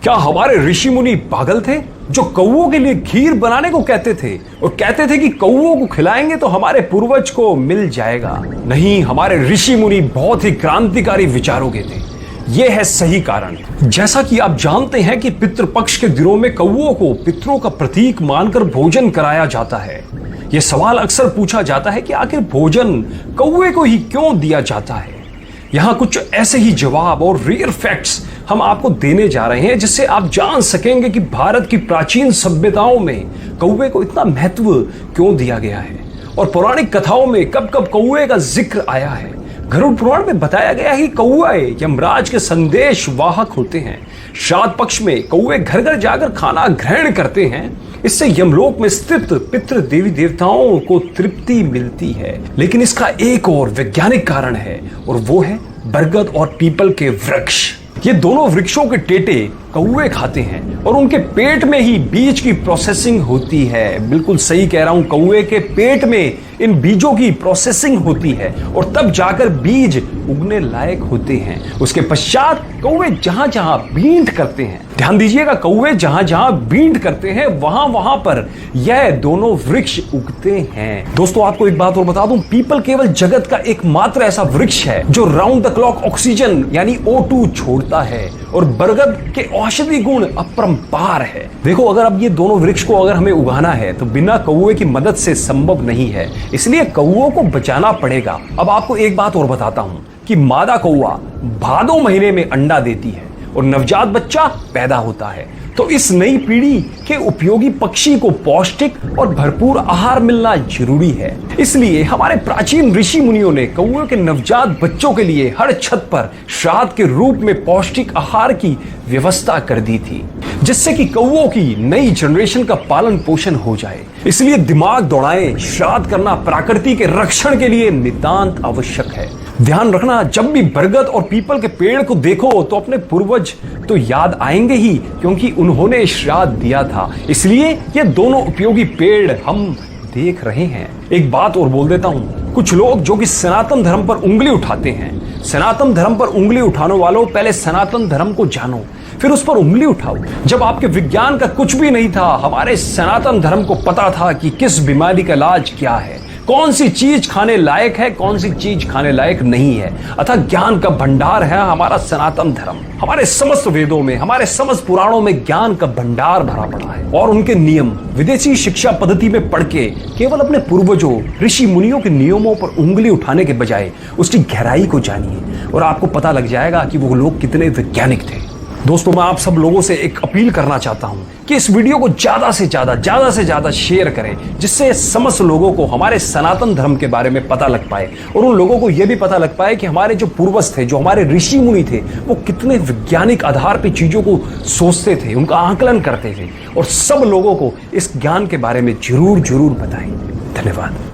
क्या हमारे ऋषि मुनि पागल थे जो कौओं के लिए खीर बनाने को कहते थे और कहते थे कि कौओं को खिलाएंगे तो हमारे पूर्वज को मिल जाएगा? नहीं, हमारे ऋषि मुनि बहुत ही क्रांतिकारी विचारों के थे। यह है सही कारण। जैसा कि आप जानते हैं कि पितृपक्ष के दिनों में कौओं को पितरों का प्रतीक मानकर भोजन कराया जाता है। यह सवाल अक्सर पूछा जाता है कि आखिर भोजन कौए को ही क्यों दिया जाता है। यहां कुछ ऐसे ही जवाब और रियल फैक्ट्स हम आपको देने जा रहे हैं जिससे आप जान सकेंगे कि भारत की प्राचीन सभ्यताओं में कौवे को इतना महत्व क्यों दिया गया है और पौराणिक कथाओं में कब कब कौवे का जिक्र आया है। गरुड़ पुराण में बताया गया है कि कौवे यमराज के संदेश वाहक होते हैं। श्राद्ध पक्ष में कौवे घर घर जाकर खाना ग्रहण करते हैं। इससे यमलोक में स्थित पितृ देवी देवताओं को तृप्ति मिलती है। लेकिन इसका एक और वैज्ञानिक कारण है और वो है बरगद और पीपल के वृक्ष। ये दोनों वृक्षों के टेटे कौवे खाते हैं और उनके पेट में ही बीज की प्रोसेसिंग होती है। बिल्कुल सही कह रहा हूं, कौवे के पेट में इन बीजों की प्रोसेसिंग होती है और तब जाकर बीज उगने लायक होते हैं। उसके पश्चात कौवे जहां जहां बींट करते हैं, ध्यान दीजिएगा, कौवे जहां जहां बींट करते हैं वहां वहां पर यह दोनों वृक्ष उगते हैं। दोस्तों, आपको एक बात और बता दूं, पीपल केवल जगत का एकमात्र ऐसा वृक्ष है जो राउंड द क्लॉक ऑक्सीजन यानी O2 छोड़ता है और बरगद के औषधि गुण अपरंपार है। देखो, अगर अब ये दोनों वृक्ष को अगर हमें उगाना है तो बिना कौवे की मदद से संभव नहीं है, इसलिए कौओं को बचाना पड़ेगा। अब आपको एक बात और बताता हूं कि मादा कौवा भादो महीने में अंडा देती है और नवजात बच्चा पैदा होता है। तो इस नई पीढ़ी के उपयोगी पक्षी को पौष्टिक और भरपूर आहार मिलना जरूरी है। इसलिए हमारे प्राचीन ऋषि मुनियों ने कौओं के नवजात बच्चों के लिए हर छत पर श्राद्ध के रूप में पौष्टिक आहार की व्यवस्था कर दी थी, जिससे कि कौओं की नई जनरेशन का पालन पोषण हो जाए। इसलिए दिमाग दौड़ाएं, श्राद्ध करना प्रकृति के रक्षण के लिए नितांत आवश्यक है। ध्यान रखना, जब भी बरगद और पीपल के पेड़ को देखो तो अपने पूर्वज तो याद आएंगे ही, क्योंकि उन्होंने श्राद्ध दिया था। इसलिए ये दोनों उपयोगी पेड़ हम देख रहे हैं। एक बात और बोल देता हूं, कुछ लोग जो कि सनातन धर्म पर उंगली उठाते हैं, सनातन धर्म पर उंगली उठाने वालों, पहले सनातन धर्म को जानो, फिर उस पर उंगली उठाओ। जब आपके विज्ञान का कुछ भी नहीं था, हमारे सनातन धर्म को पता था कि किस बीमारी का इलाज क्या है, कौन सी चीज खाने लायक है, कौन सी चीज खाने लायक नहीं है। अतः ज्ञान का भंडार है हमारा सनातन धर्म। हमारे समस्त वेदों में, हमारे समस्त पुराणों में ज्ञान का भंडार भरा पड़ा है और उनके नियम विदेशी शिक्षा पद्धति में पढ़ के केवल अपने पूर्वजों ऋषि मुनियों के नियमों पर उंगली उठाने के बजाय उसकी गहराई को जानिए और आपको पता लग जाएगा कि वो लोग कितने वैज्ञानिक थे। दोस्तों, मैं आप सब लोगों से एक अपील करना चाहता हूं कि इस वीडियो को ज्यादा से ज्यादा शेयर करें, जिससे समस्त लोगों को हमारे सनातन धर्म के बारे में पता लग पाए और उन लोगों को यह भी पता लग पाए कि हमारे जो पूर्वज थे, जो हमारे ऋषि मुनि थे, वो कितने वैज्ञानिक आधार पर चीजों को सोचते थे, उनका आकलन करते थे और सब लोगों को इस ज्ञान के बारे में जरूर बताएं। धन्यवाद।